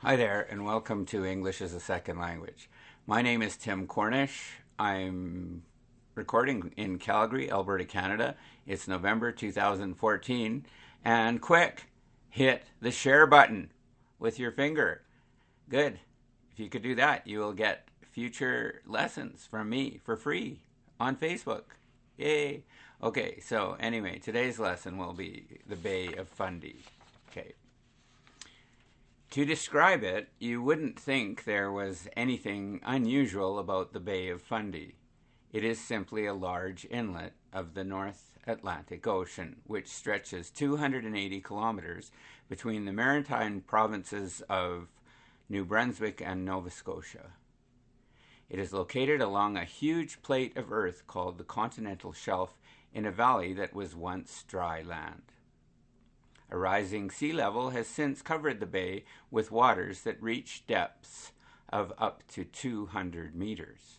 Hi there, and welcome to English as a Second Language. My name is Tim Cornish. I'm recording in Calgary, Alberta, Canada. It's November 2014. And quick, hit the share button with your finger. Good. If you could do that, you will get future lessons from me for free on Facebook. Yay! Okay, so anyway, today's lesson will be the Bay of Fundy. Okay. To describe it, you wouldn't think there was anything unusual about the Bay of Fundy. It is simply a large inlet of the North Atlantic Ocean, which stretches 280 kilometers between the maritime provinces of New Brunswick and Nova Scotia. It is located along a huge plate of earth called the continental shelf in a valley that was once dry land. A rising sea level has since covered the bay with waters that reach depths of up to 200 meters.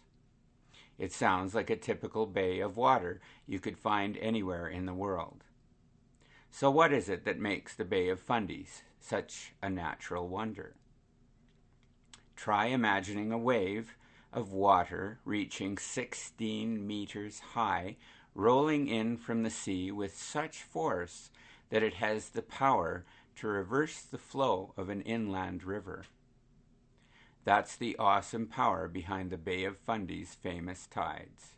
It sounds like a typical bay of water you could find anywhere in the world. So what is it that makes the Bay of Fundy such a natural wonder? Try imagining a wave of water reaching 16 meters high, rolling in from the sea with such force that it has the power to reverse the flow of an inland river. That's the awesome power behind the Bay of Fundy's famous tides.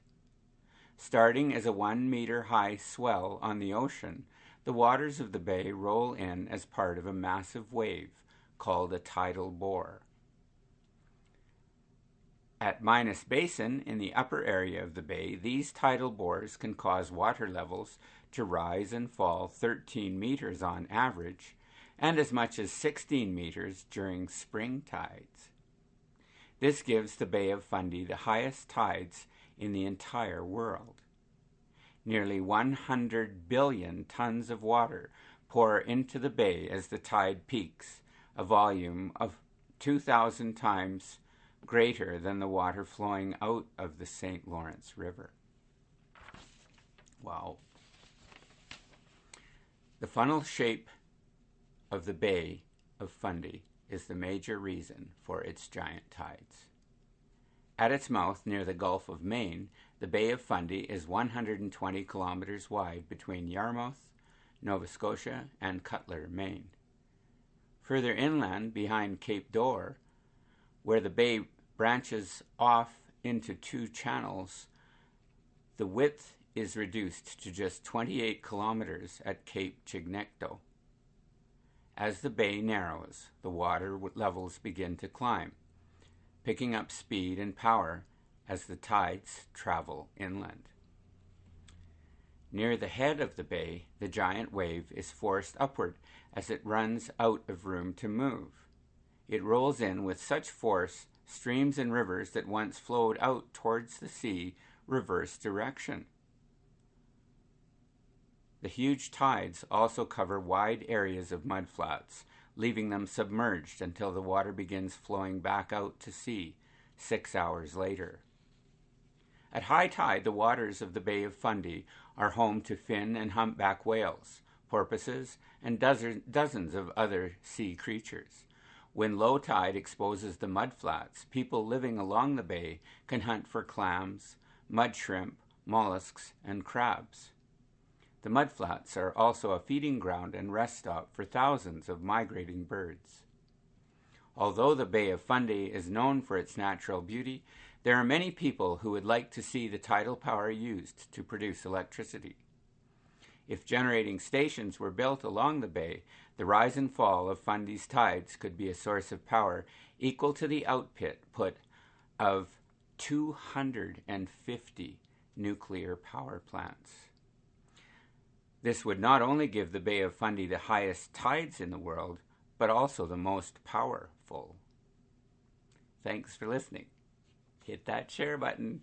Starting as a 1-meter high swell on the ocean, the waters of the bay roll in as part of a massive wave called a tidal bore. At Minas Basin, in the upper area of the bay, these tidal bores can cause water levels to rise and fall 13 meters on average, and as much as 16 meters during spring tides. This gives the Bay of Fundy the highest tides in the entire world. Nearly 100 billion tons of water pour into the bay as the tide peaks, a volume of 2,000 times greater than the water flowing out of the St. Lawrence River. Wow. The funnel shape of the Bay of Fundy is the major reason for its giant tides. At its mouth, near the Gulf of Maine, the Bay of Fundy is 120 kilometers wide between Yarmouth, Nova Scotia, and Cutler, Maine. Further inland, behind Cape d'Or, where the bay branches off into two channels, the width is reduced to just 28 kilometers at Cape Chignecto. As the bay narrows, the water levels begin to climb, picking up speed and power as the tides travel inland. Near the head of the bay, the giant wave is forced upward as it runs out of room to move. It rolls in with such force, streams and rivers that once flowed out towards the sea reverse direction. The huge tides also cover wide areas of mudflats, leaving them submerged until the water begins flowing back out to sea 6 hours later. At high tide, the waters of the Bay of Fundy are home to fin and humpback whales, porpoises, and dozens of other sea creatures. When low tide exposes the mudflats, people living along the bay can hunt for clams, mud shrimp, mollusks, and crabs. The mudflats are also a feeding ground and rest stop for thousands of migrating birds. Although the Bay of Fundy is known for its natural beauty, there are many people who would like to see the tidal power used to produce electricity. If generating stations were built along the bay, the rise and fall of Fundy's tides could be a source of power equal to the output of 250 nuclear power plants. This would not only give the Bay of Fundy the highest tides in the world, but also the most powerful. Thanks for listening. Hit that share button.